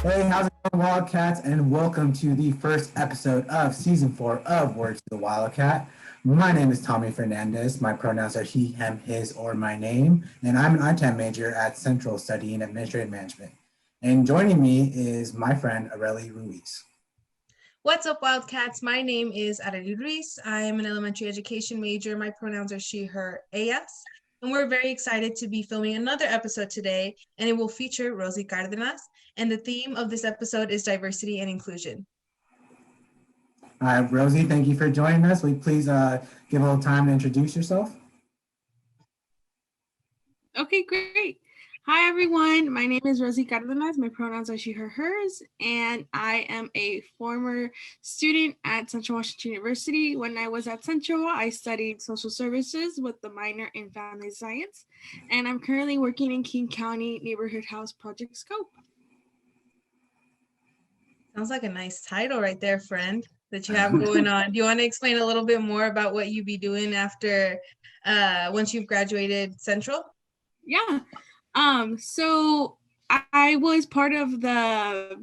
Hey, how's it going, Wildcats? And welcome to the first episode of season 4 of Words to the Wildcat. My name is Tommy Fernandez. My pronouns are he, him, his, or my name. And I'm an ITAM major at Central studying administrative management. And joining me is my friend Areli Ruiz. What's up, Wildcats? My name is Arely Ruiz. I am an elementary education major. My pronouns are she, her, as. And we're very excited to be filming another episode today, and it will feature Roziie Cardenas. And the theme of this episode is diversity and inclusion. Rosie, thank you for joining us. Will you please give a little time to introduce yourself? Okay, great. Hi, everyone. My name is Roziie Cardenas. My pronouns are she, her, hers, and I am a former student at Central Washington University. When I was at Central, I studied social services with the minor in family science, and I'm currently working in King County Neighborhood House Project Scope. Sounds like a nice title right there, friend, that you have going on. Do you want to explain a little bit more about what you'd be doing after, once you've graduated Central? Yeah. So I was part of the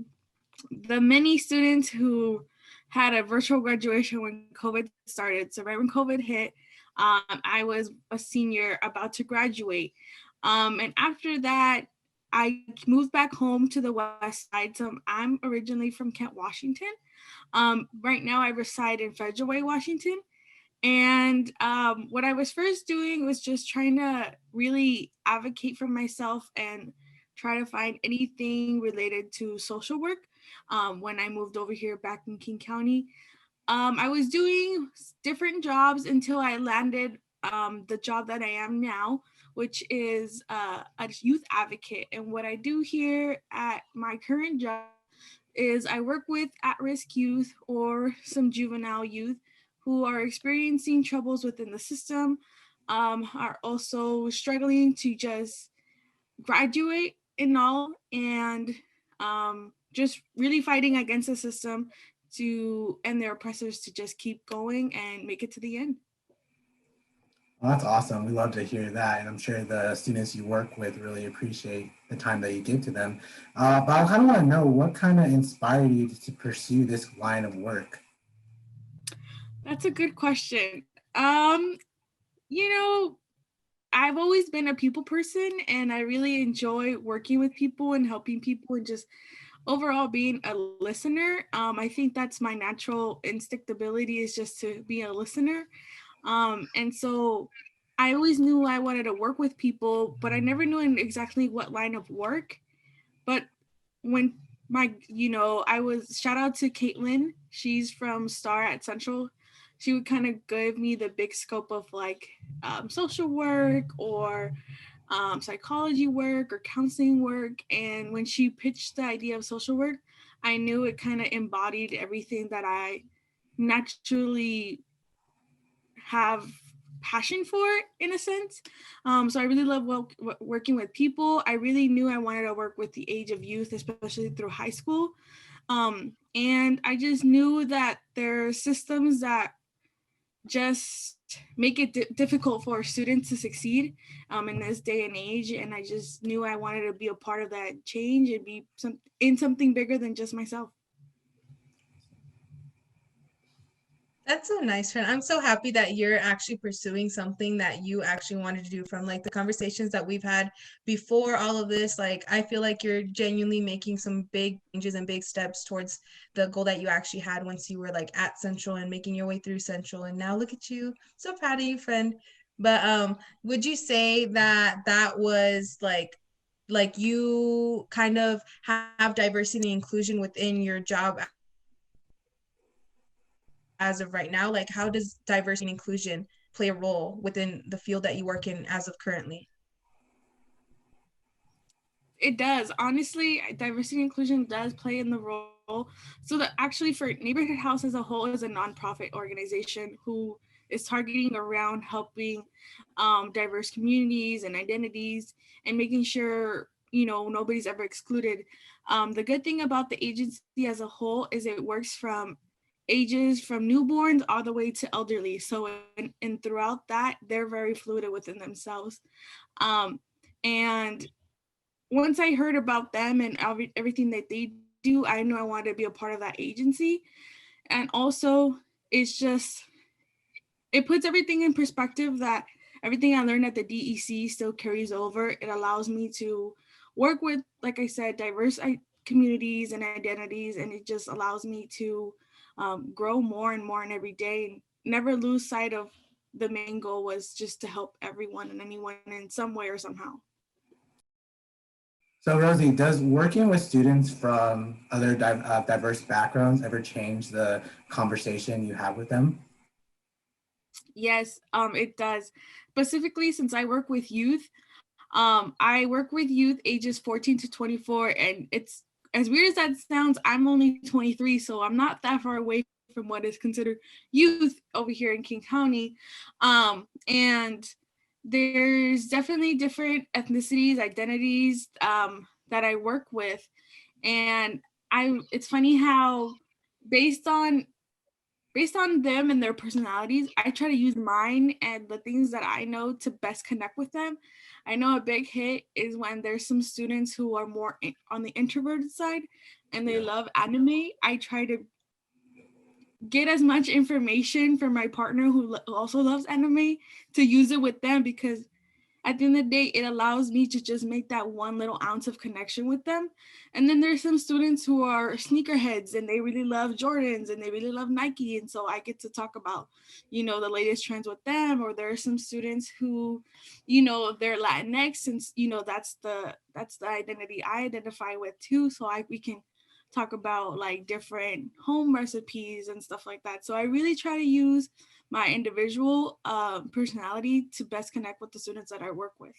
many students who had a virtual graduation when COVID started. So right when COVID hit, I was a senior about to graduate. And after that, I moved back home to the West Side. So I'm originally from Kent, Washington. Right now I reside in Federal Way, Washington. And what I was first doing was just trying to really advocate for myself and try to find anything related to social work. When I moved over here back in King County, I was doing different jobs until I landed the job that I am now, which is a youth advocate. And what I do here at my current job is I work with at-risk youth or some juvenile youth who are experiencing troubles within the system, are also struggling to just graduate and all, and just really fighting against the system to and their oppressors to just keep going and make it to the end. Well, that's awesome. We love to hear that. And I'm sure the students you work with really appreciate the time that you give to them. But I kind of want to know what kind of inspired you to pursue this line of work? That's a good question. You know, I've always been a people person and I really enjoy working with people and helping people and just overall being a listener. I think that's my natural instinct ability is just to be a listener. And so I always knew I wanted to work with people, but I never knew in exactly what line of work. But when I was shout out to Caitlin. She's from Star at Central. She would kind of give me the big scope of like social work or psychology work or counseling work. And when she pitched the idea of social work, I knew it kind of embodied everything that I naturally have passion for in a sense. So I really love working with people. I really knew I wanted to work with the age of youth, especially through high school. And I just knew that there are systems that just make it difficult for students to succeed in this day and age. And I just knew I wanted to be a part of that change and be in something bigger than just myself. That's so nice, friend. I'm so happy that you're actually pursuing something that you actually wanted to do from like the conversations that we've had before all of this. Like, I feel like you're genuinely making some big changes and big steps towards the goal that you actually had once you were like at Central and making your way through Central. And now look at you. So proud of you, friend. But would you say that that was like you kind of have diversity and inclusion within your job as of right now? Like, how does diversity and inclusion play a role within the field that you work in as of currently? It does. Honestly, diversity and inclusion does play in the role. So that actually for Neighborhood House as a whole is a nonprofit organization who is targeting around helping diverse communities and identities and making sure, nobody's ever excluded. The good thing about the agency as a whole is it works from ages from newborns all the way to elderly. So and throughout that, they're very fluid within themselves. And once I heard about them and everything that they do, I knew I wanted to be a part of that agency. And also, it's just, it puts everything in perspective that everything I learned at the DEC still carries over. It allows me to work with, like I said, diverse communities and identities, and it just allows me to grow more and more in every day, and never lose sight of the main goal was just to help everyone and anyone in some way or somehow. So Rosie, does working with students from other diverse backgrounds ever change the conversation you have with them? Yes, it does. Specifically, since I work with youth, I work with youth ages 14 to 24, and it's as weird as that sounds, I'm only 23, so I'm not that far away from what is considered youth over here in King County. And there's definitely different ethnicities, identities that I work with. And it's funny how based on them and their personalities, I try to use mine and the things that I know to best connect with them. I know a big hit is when there's some students who are more on the introverted side and they love anime. I try to get as much information from my partner who also loves anime to use it with them, because at the end of the day, it allows me to just make that one little ounce of connection with them. And then there's some students who are sneakerheads and they really love Jordans and they really love Nike. And so I get to talk about, the latest trends with them. Or there are some students who, they're Latinx, and, that's the identity I identify with too. So we can talk about like different home recipes and stuff like that. So I really try to use my individual personality to best connect with the students that I work with.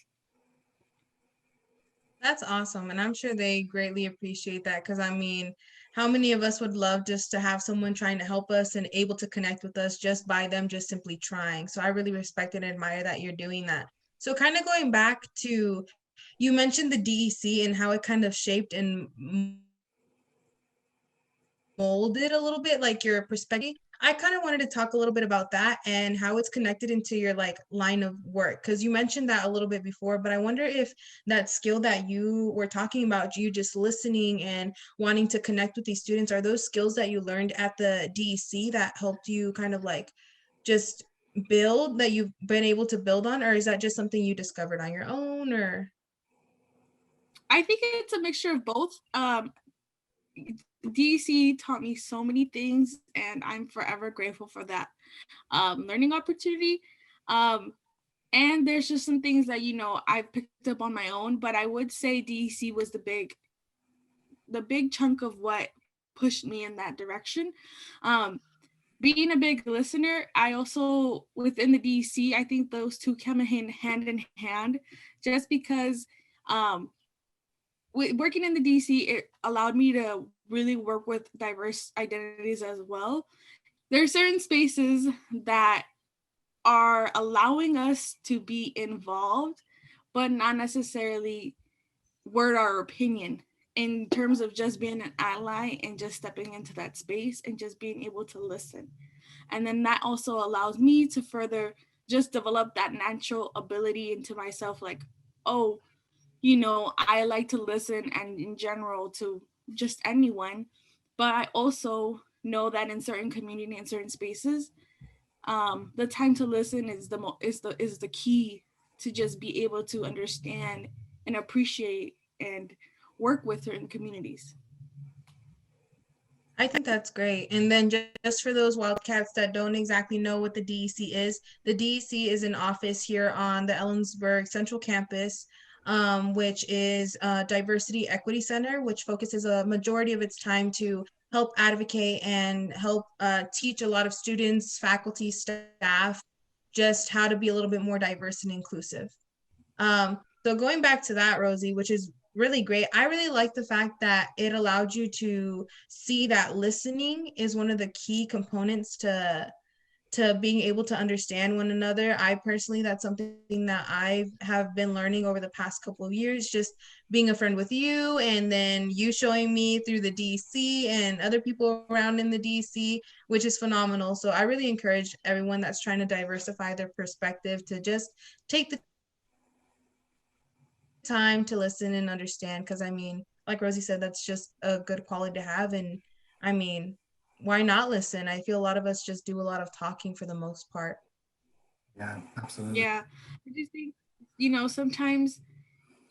That's awesome. And I'm sure they greatly appreciate that, because I mean, how many of us would love just to have someone trying to help us and able to connect with us just by them just simply trying. So I really respect and admire that you're doing that. So kind of going back to, you mentioned the DEC and how it kind of shaped and molded a little bit like your perspective. I kind of wanted to talk a little bit about that and how it's connected into your like line of work, because you mentioned that a little bit before, but I wonder if that skill that you were talking about, you just listening and wanting to connect with these students, are those skills that you learned at the DEC that helped you kind of like just build, that you've been able to build on, or is that just something you discovered on your own? Or I think it's a mixture of both. DEC taught me so many things, and I'm forever grateful for that learning opportunity. And there's just some things that, I picked up on my own, but I would say DEC was the big chunk of what pushed me in that direction. Being a big listener, I also, within the DEC, I think those two come hand in hand, just because working in the DC, it allowed me to really work with diverse identities as well. There are certain spaces that are allowing us to be involved, but not necessarily word our opinion, in terms of just being an ally and just stepping into that space and just being able to listen. And then that also allows me to further just develop that natural ability into myself, like, oh, I like to listen, and in general to just anyone, but I also know that in certain community and certain spaces, the time to listen is the key to just be able to understand and appreciate and work with certain communities. I think that's great. And then just for those Wildcats that don't exactly know what the DEC is, the DEC is an office here on the Ellensburg Central Campus, which is a Diversity Equity Center, which focuses a majority of its time to help advocate and help teach a lot of students, faculty, staff, just how to be a little bit more diverse and inclusive. So going back to that, Rosie, which is really great. I really like the fact that it allowed you to see that listening is one of the key components to being able to understand one another. I personally, that's something that I have been learning over the past couple of years, just being a friend with you, and then you showing me through the DC and other people around in the DC, which is phenomenal. So I really encourage everyone that's trying to diversify their perspective to just take the time to listen and understand, because I mean, like Rosie said, that's just a good quality to have. And I mean, why not listen? I feel a lot of us just do a lot of talking for the most part. Yeah, absolutely. Yeah, I just think, you know, sometimes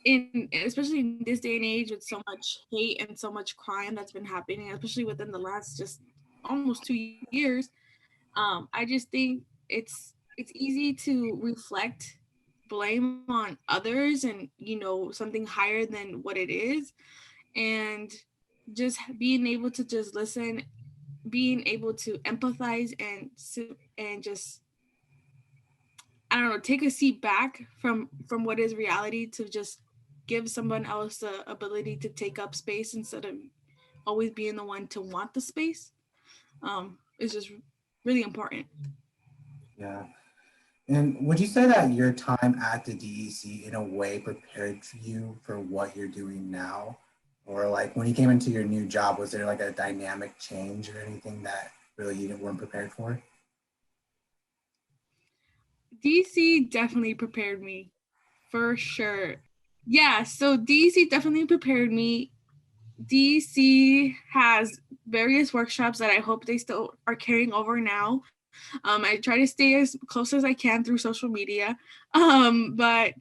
in especially in this day and age with so much hate and so much crime that's been happening, especially within the last just almost 2 years, I just think it's easy to reflect blame on others and, you know, something higher than what it is, and just being able to just listen, being able to empathize and just, I don't know, take a seat back from what is reality to just give someone else the ability to take up space instead of always being the one to want the space, is just really important. Yeah. And would you say that your time at the DEC in a way prepared you for what you're doing now? Or like when you came into your new job, was there like a dynamic change or anything that really you weren't prepared for? DC definitely prepared me for sure. Yeah, so DC definitely prepared me. DC has various workshops that I hope they still are carrying over now. I try to stay as close as I can through social media. But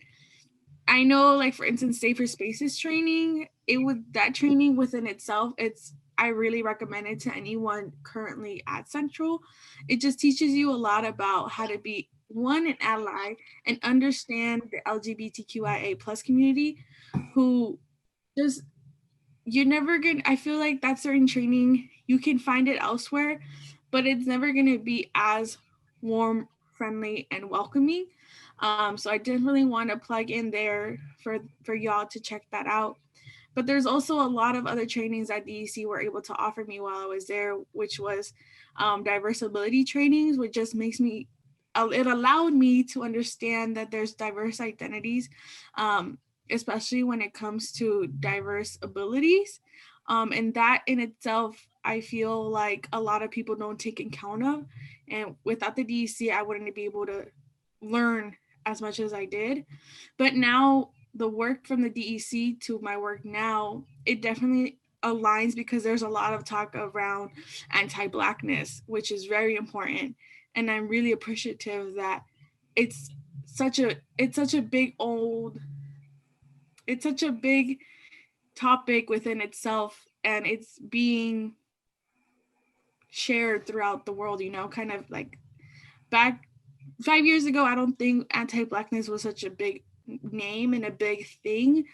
I know, like for instance, safer spaces training, it would that training within itself, it's I really recommend it to anyone currently at Central. It just teaches you a lot about how to be one an ally and understand the LGBTQIA plus community, who just you're never gonna I feel like that certain training you can find it elsewhere, but it's never gonna be as warm, friendly, and welcoming. So I definitely want to plug in there for y'all to check that out. But there's also a lot of other trainings that DEC were able to offer me while I was there, which was diverse ability trainings, which just makes me it allowed me to understand that there's diverse identities, especially when it comes to diverse abilities. And that in itself, I feel like a lot of people don't take account of. And without the DEC, I wouldn't be able to learn as much as I did. But now the work from the DEC to my work now, it definitely aligns because there's a lot of talk around anti-blackness, which is very important. And I'm really appreciative that it's it's such a big old it's such a big topic within itself, and it's being shared throughout the world, you know, kind of like back 5 years ago, I don't think anti-blackness was such a big name and a big thing,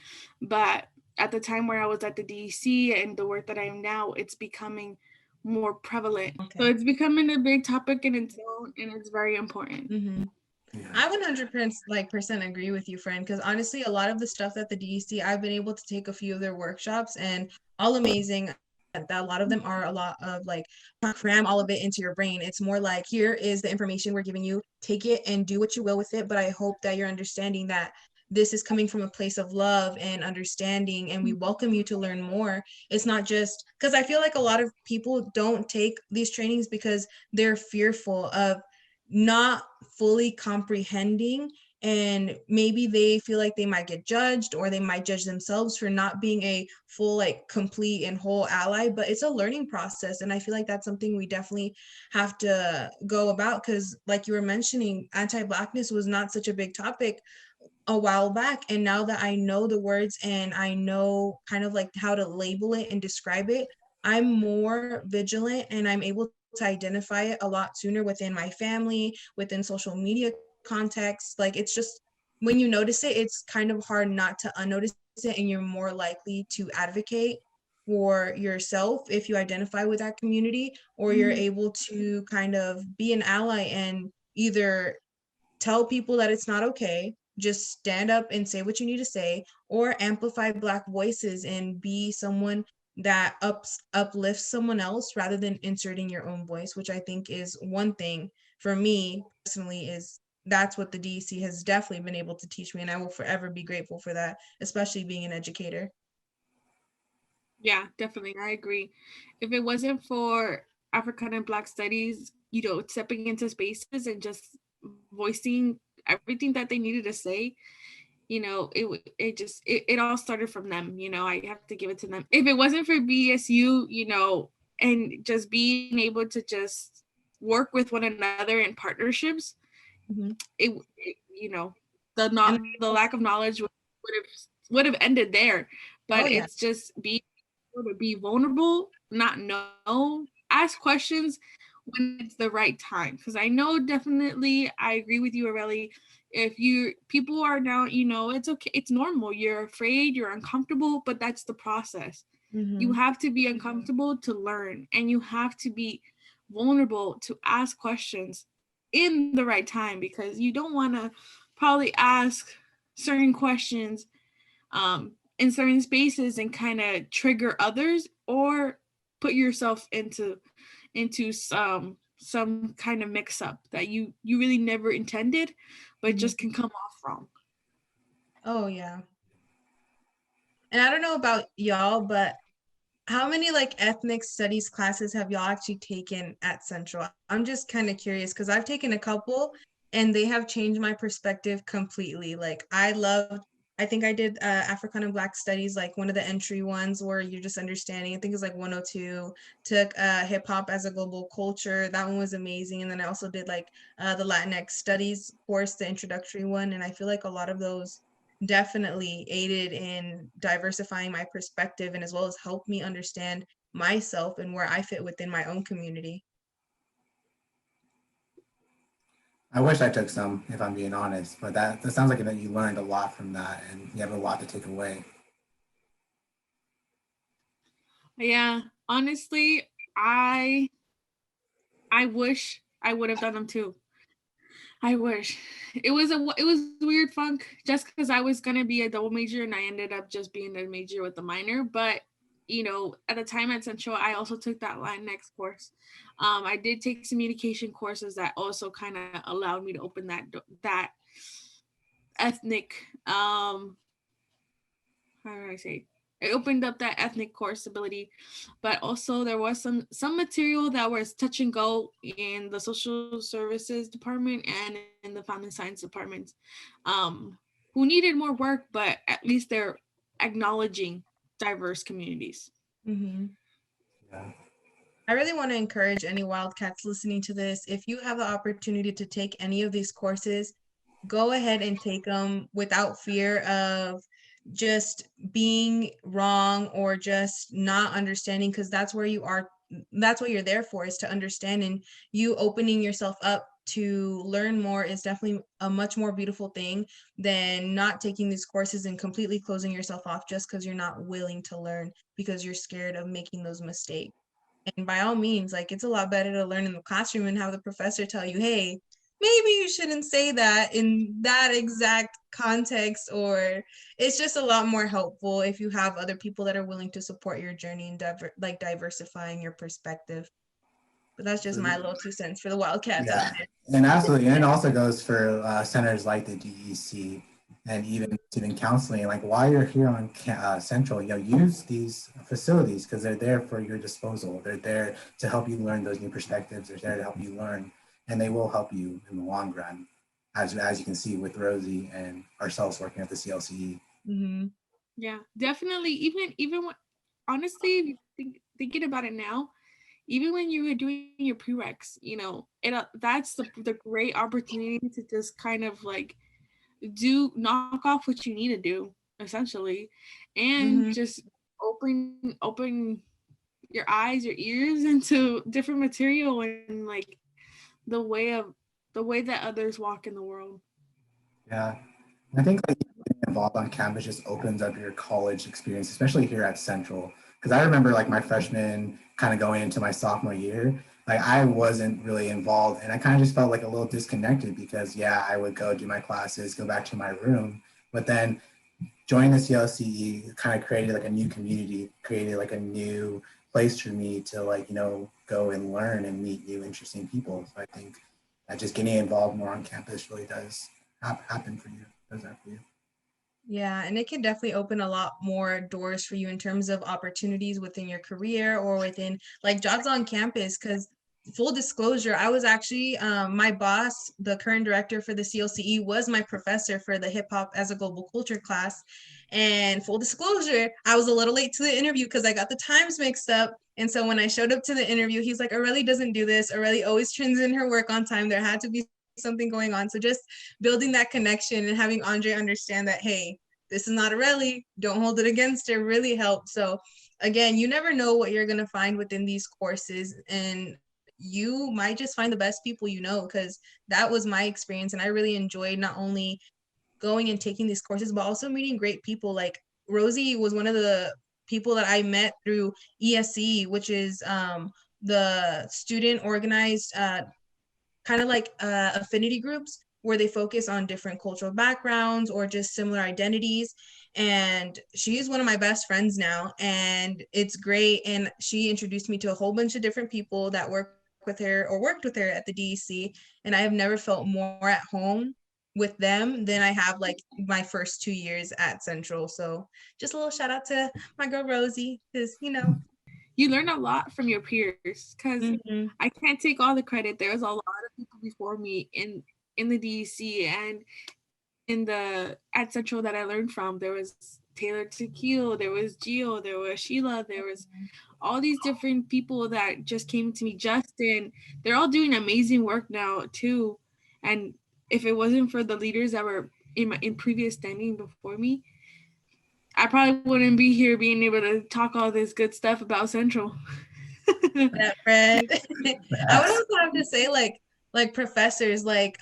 but at the time where I was at the DEC and the work that I am now, it's becoming more prevalent. So Okay. it's becoming a big topic in its own, and it's very important. Mm-hmm. Yeah. I 100% percent agree with you, friend, because honestly, a lot of the stuff that the DEC, I've been able to take a few of their workshops and all amazing. That a lot of them are a lot of like cram all of it into your brain. It's more like here is the information we're giving you, take it and do what you will with it. But I hope that you're understanding that this is coming from a place of love and understanding, and we welcome you to learn more. It's not just because I feel like a lot of people don't take these trainings because they're fearful of not fully comprehending, and maybe they feel like they might get judged or they might judge themselves for not being a full like complete and whole ally. But it's a learning process, and I feel like that's something we definitely have to go about, because like you were mentioning, anti-blackness was not such a big topic a while back, and now that I know the words and I know kind of like how to label it and describe it, I'm more vigilant and I'm able to identify it a lot sooner within my family, within social media context. Like it's just when you notice it, it's kind of hard not to unnotice it, and you're more likely to advocate for yourself if you identify with that community, or you're able to kind of be an ally and either tell people that it's not okay, just stand up and say what you need to say, or amplify black voices and be someone that uplifts someone else rather than inserting your own voice, which I think is one thing for me personally, is that's what the DEC has definitely been able to teach me, and I will forever be grateful for that, especially being an educator. Yeah, definitely. I agree. If it wasn't for African and Black studies, you know, stepping into spaces and just voicing everything that they needed to say, you know, it all started from them. You know, I have to give it to them. If it wasn't for BSU, you know, and just being able to just work with one another in partnerships, Mm-hmm. it you know, the lack of knowledge would have ended there. Oh But yeah. it's just being able to be vulnerable, not know, ask questions when it's the right time. Because I know definitely, I agree with you, Aurelie. If you people are now, you know, it's okay, it's normal. You're afraid, you're uncomfortable, but that's the process. You Mm-hmm. have to be uncomfortable to learn, and you have to be vulnerable to ask questions in the right time, because you don't want to probably ask certain questions in certain spaces and kind of trigger others, or put yourself into some kind of mix up that you really never intended, but Mm-hmm. just can come off wrong. Oh yeah. And I don't know about y'all, but how many like ethnic studies classes have y'all actually taken at Central? I'm just kind of curious because I've taken a couple and they have changed my perspective completely. Like I think I did African and Black studies, like one of the entry ones where you're just understanding. I think it's like 102. Took hip hop as a global culture. That one was amazing. And then I also did like the Latinx studies course, the introductory one. And I feel like a lot of those definitely aided in diversifying my perspective and as well as helped me understand myself and where I fit within my own community. I wish I took some, if I'm being honest, but that sounds like that you learned a lot from that and you have a lot to take away. Yeah, honestly, I wish I would have done them too. I wish. It was weird funk just because I was gonna be a double major and I ended up just being a major with a minor. But you know, at the time at Central, I also took that Latinx course. I did take some communication courses that also kind of allowed me to open that ethnic how do I say, it opened up that ethnic course ability. But also there was some material that was touch and go in the social services department and in the family science department, um, who needed more work, but at least they're acknowledging diverse communities. Mm-hmm. Yeah. I really want to encourage any Wildcats listening to this. If you have the opportunity to take any of these courses, go ahead and take them without fear of just being wrong or just not understanding, because that's where you are. That's what you're there for, is to understand. And you opening yourself up to learn more is definitely a much more beautiful thing than not taking these courses and completely closing yourself off just because you're not willing to learn because you're scared of making those mistakes. And by all means, like, it's a lot better to learn in the classroom and have the professor tell you, hey, maybe you shouldn't say that in that exact context, or it's just a lot more helpful if you have other people that are willing to support your journey and diversifying your perspective. But that's just my little 2 cents for the Wildcats out Yeah, there. and absolutely, and it also goes for centers like the DEC and even student counseling. Like while you're here on Central, you know, use these facilities because they're there for your disposal. They're there to help you learn those new perspectives. They're there to help you learn, and they will help you in the long run, as you can see with Rosie and ourselves working at the CLCE. Mm-hmm. Yeah, definitely. Even when, honestly, if you thinking about it now, even when you were doing your prereqs, you know, that's the great opportunity to just kind of like do knock off what you need to do essentially, and Mm-hmm. just open your eyes, your ears into different material and like the way of the way that others walk in the world. Yeah, I think like getting involved on campus just opens up your college experience, especially here at Central. Because I remember like my freshman kind of going into my sophomore year, like I wasn't really involved, and I kind of just felt like a little disconnected because yeah, I would go do my classes, go back to my room, but then joining the CLCE kind of created like a new community, created like a new place for me to like go and learn and meet new interesting people. So I think that just getting involved more on campus really does happen for you. Does that for you? Yeah, and it can definitely open a lot more doors for you in terms of opportunities within your career or within like jobs on campus. Because full disclosure, I was actually my boss, the current director for the CLCE, was my professor for the hip hop as a global culture class. And full disclosure, I was a little late to the interview because I got the times mixed up. And so when I showed up to the interview, he's like, Aurelie doesn't do this. Aurelie always turns in her work on time. There had to be something going on. So just building that connection and having Andre understand that, hey, this is not Aurelie, don't hold it against her, really helped. So again, you never know what you're going to find within these courses, and you might just find the best people you know, because that was my experience. And I really enjoyed not only going and taking these courses, but also meeting great people. Like Roziie was one of the people that I met through ESE, which is the student organized kind of like affinity groups where they focus on different cultural backgrounds or just similar identities. And she's one of my best friends now, and it's great. And she introduced me to a whole bunch of different people that work with her or worked with her at the DEC. And I have never felt more at home with them than I have like my first 2 years at Central. So just a little shout out to my girl Roziie, because you learn a lot from your peers, because I can't take all the credit. There was a lot of people before me in the DEC and in the at Central that I learned from. There was Taylor Tequil, there was Gio, there was Sheila, there was all these different people that just came to me. Justin, they're all doing amazing work now too. And if it wasn't for the leaders that were in previous standing before me, I probably wouldn't be here being able to talk all this good stuff about Central. That friend. I would also have to say like professors like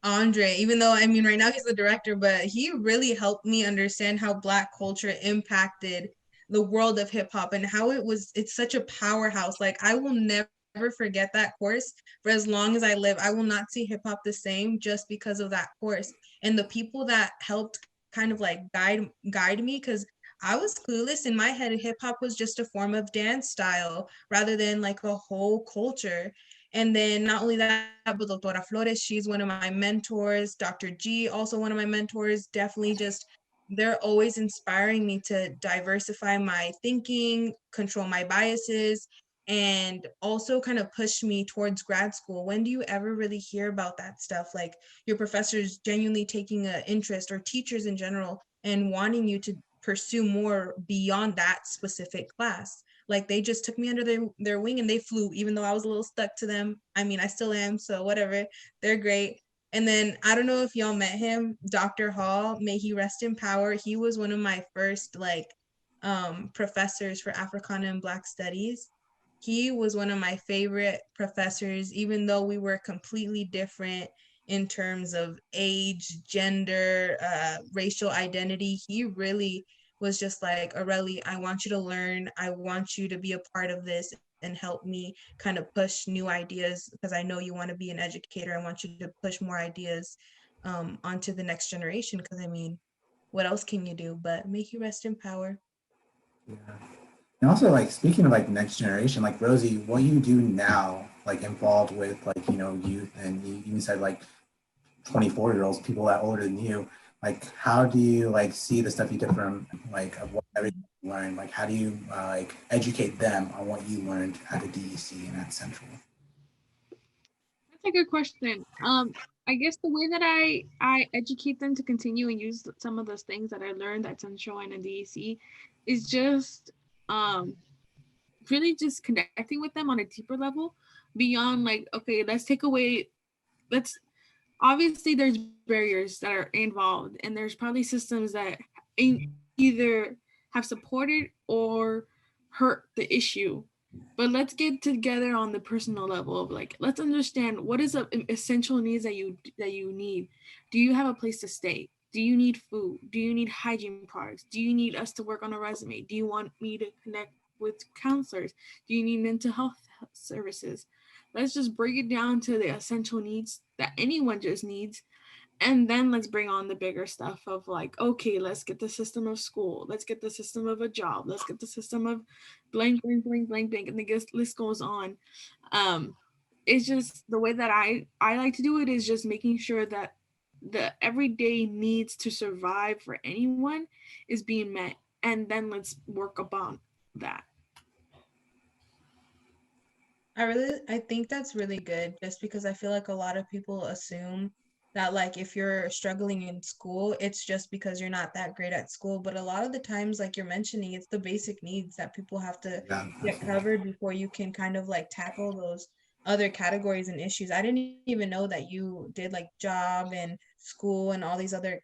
Andre, even though I mean right now he's the director, but he really helped me understand how Black culture impacted the world of hip hop and how it's such a powerhouse. Like I will never forget that course for as long as I live. I will not see hip hop the same just because of that course and the people that helped kind of like guide me, because I was clueless. In my head, hip hop was just a form of dance style rather than like a whole culture. And then not only that, but Doctora Flores, she's one of my mentors. Dr. G, also one of my mentors. Definitely just, they're always inspiring me to diversify my thinking, control my biases, and also kind of push me towards grad school. When do you ever really hear about that stuff? Like your professors genuinely taking an interest, or teachers in general, and wanting you to pursue more beyond that specific class. Like they just took me under their wing and they flew, even though I was a little stuck to them. I mean, I still am, so whatever. They're great. And then I don't know if y'all met him, Dr. Hall, may he rest in power. He was one of my first like professors for Africana and Black Studies. He was one of my favorite professors, even though we were completely different in terms of age, gender, racial identity. He really was just like, Aurelie, I want you to learn. I want you to be a part of this and help me kind of push new ideas, because I know you want to be an educator. I want you to push more ideas onto the next generation, because I mean, what else can you do but make you rest in power? Yeah. And also, like, speaking of like next generation, like Roziie, what you do now, like involved with like, youth, and you even said like 24-year-olds, people that older than you, like how do you like see the stuff you did from like of what everything you learned? Like how do you like educate them on what you learned at the DEC and at Central? That's a good question. I guess the way that I educate them to continue and use some of those things that I learned at Central and in DEC is just really just connecting with them on a deeper level beyond like, okay, let's obviously there's barriers that are involved, and there's probably systems that either have supported or hurt the issue. But let's get together on the personal level of like, let's understand what is the essential needs that you need. Do you have a place to stay? Do you need food? Do you need hygiene products? Do you need us to work on a resume? Do you want me to connect with counselors? Do you need mental health services? Let's just break it down to the essential needs that anyone just needs. And then let's bring on the bigger stuff of like, okay, let's get the system of school. Let's get the system of a job. Let's get the system of blank, blank, blank, blank, blank. And the list goes on. It's just the way that I like to do it is just making sure that the everyday needs to survive for anyone is being met. And then let's work upon that. I think that's really good just because I feel like a lot of people assume that like if you're struggling in school, it's just because you're not that great at school. But a lot of the times, like you're mentioning, it's the basic needs that people have to Yeah, get absolutely. covered before you can kind of like tackle those other categories and issues. I didn't even know that you did like job and school and all these other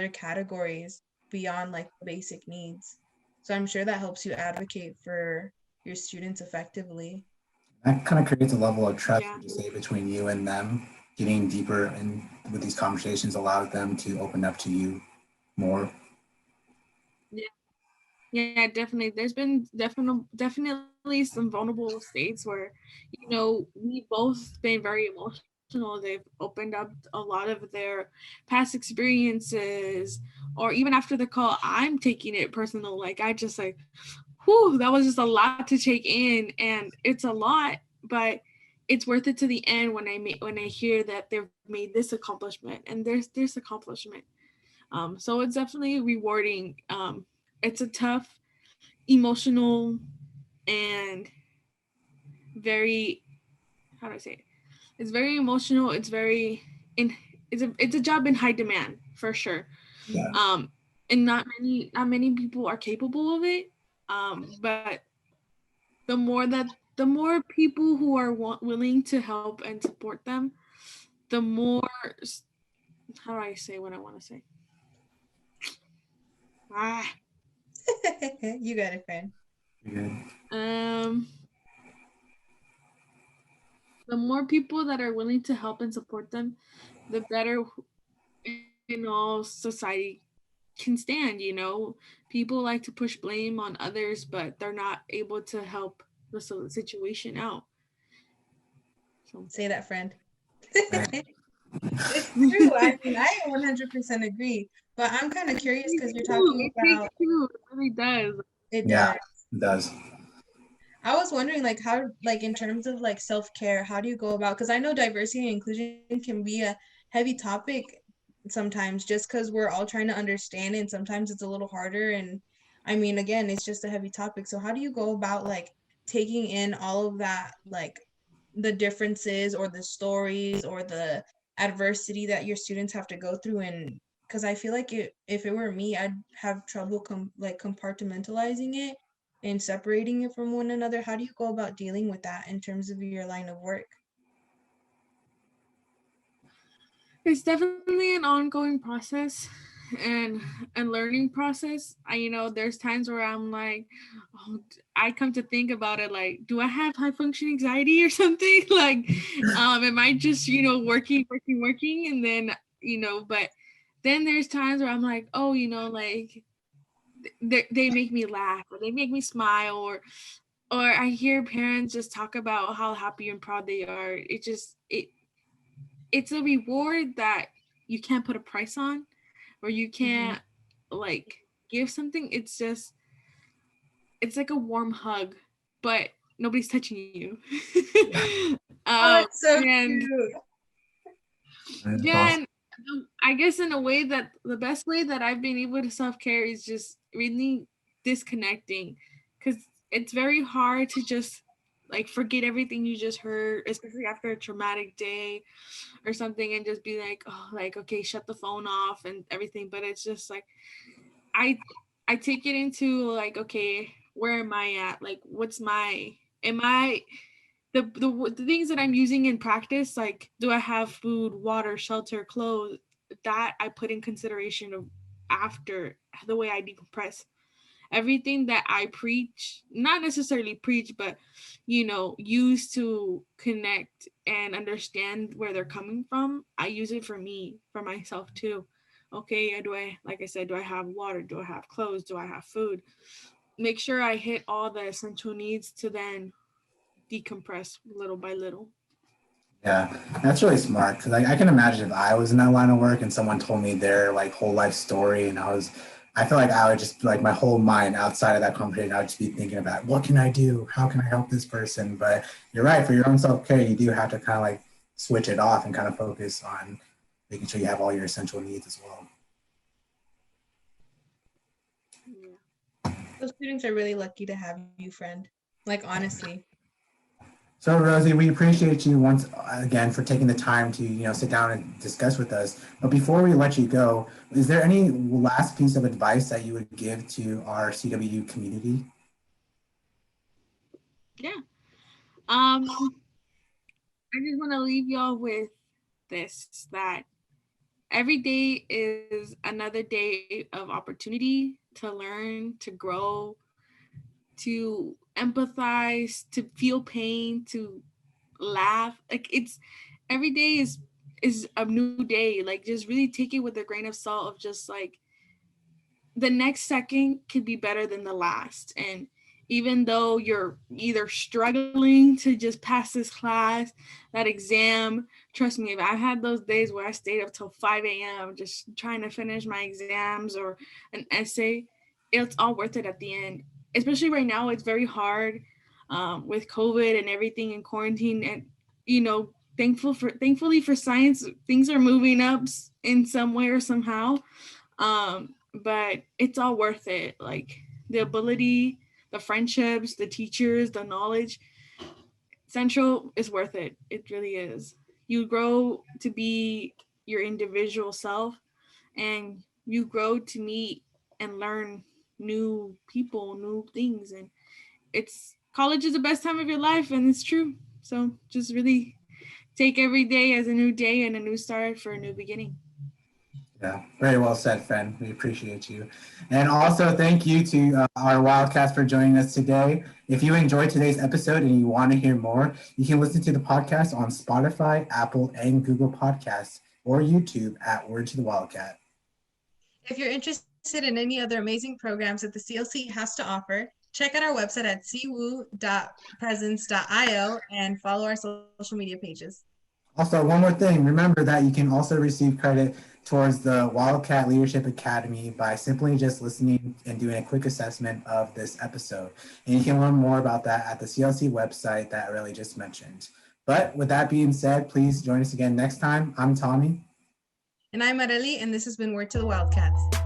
categories beyond like basic needs. So I'm sure that helps you advocate for your students effectively. That kind of creates a level of trust, Yeah. would you say, between you and them. Getting deeper in with these conversations allows them to open up to you more. Yeah, definitely. There's been definitely some vulnerable states where, we both been very emotional. They've opened up a lot of their past experiences, or even after the call, I'm taking it personal. Like I just like, whew, that was just a lot to take in, and it's a lot, but it's worth it to the end when when I hear that they've made this accomplishment, and there's accomplishment. So it's definitely rewarding. It's a tough, emotional, and very, how do I say it? It's very emotional. In it's a job in high demand for sure. Yeah. Um, and not many people are capable of it. But the more people who are willing to help and support them, the more, how do I say what I want to say? Ah, You got it, friend. Good. um, the more people that are willing to help and support them, the better in all society can stand. People like to push blame on others, but they're not able to help the situation out. So Say that, friend. Right. It's true. I mean, I 100% agree. But I'm kind of curious because you're talking it takes about two. It really does. it Yeah, does. it does. I was wondering, like, how, like, in terms of like self-care, how do you go about? Because I know diversity and inclusion can be a heavy topic sometimes, just because we're all trying to understand, and sometimes it's a little harder. And I mean, again, it's just a heavy topic. So how do you go about like taking in all of that, like the differences or the stories or the adversity that your students have to go through? And because I feel like if it were me, I'd have trouble like compartmentalizing it and separating it from one another. How do you go about dealing with that in terms of your line of work? It's definitely an ongoing process and learning process. There's times where I'm like, oh, I come to think about it, like, do I have high function anxiety or something? Like, am I just working, and then but then there's times where I'm like, oh, like they make me laugh, or they make me smile, or I hear parents just talk about how happy and proud they are. It's a reward that you can't put a price on, or you Mm-hmm. can't like give something. It's like a warm hug, but nobody's touching you. Yeah, Oh, that's so And cute. that's yeah, awesome. and I guess in a way that the best way that I've been able to self-care is just really disconnecting, because it's very hard to just like forget everything you just heard, especially after a traumatic day or something, and just be like, oh, like, okay, shut the phone off and everything. But it's just like i I take it into like, okay, where am I at? Like, what's my am I the things that I'm using in practice, like, do I have food, water, shelter, clothes, that I put in consideration of after the way I decompress. Everything that I preach, not necessarily preach, but use to connect and understand where they're coming from, I use it for me, for myself too. Okay, like I said, do I have water? Do I have clothes? Do I have food? Make sure I hit all the essential needs to then decompress little by little. Yeah, that's really smart because I can imagine if I was in that line of work and someone told me their like whole life story, and I feel like I would just like my whole mind outside of that conversation, I would just be thinking about what can I do? How can I help this person? But you're right, for your own self care, you do have to kind of like switch it off and kind of focus on making sure you have all your essential needs as well. Yeah. Those students are really lucky to have you, friend. Like, honestly. So Rosie, we appreciate you once again for taking the time to sit down and discuss with us. But before we let you go, is there any last piece of advice that you would give to our CWU community? Yeah. I just want to leave y'all with this, that every day is another day of opportunity to learn, to grow, to empathize, to feel pain, to laugh. Like it's every day is a new day. Like just really take it with a grain of salt of just like the next second could be better than the last. And even though you're either struggling to just pass this class, that exam, trust me, if I had those days where I stayed up till 5 a.m. just trying to finish my exams or an essay, it's all worth it at the end. Especially right now, it's very hard with COVID and everything in quarantine. And, thankfully for science, things are moving up in some way or somehow. But it's all worth it. Like the ability, the friendships, the teachers, the knowledge, Central is worth it. It really is. You grow to be your individual self, and you grow to meet and learn new people, new things. And it's college is the best time of your life, and it's true. So just really take every day as a new day and a new start for a new beginning. Yeah, very well said, friend. We appreciate you. And also thank you to our Wildcats for joining us today. If you enjoyed today's episode and you want to hear more, you can listen to the podcast on Spotify, Apple, and Google Podcasts, or YouTube at Word to the Wildcat. If you're interested in any other amazing programs that the CLC has to offer, check out our website at cwu.presence.io and follow our social media pages. Also, one more thing, remember that you can also receive credit towards the Wildcat Leadership Academy by simply just listening and doing a quick assessment of this episode. And you can learn more about that at the CLC website that Riley just mentioned. But with that being said, please join us again next time. I'm Tommy. And I'm Areli, and this has been Word to the Wildcats.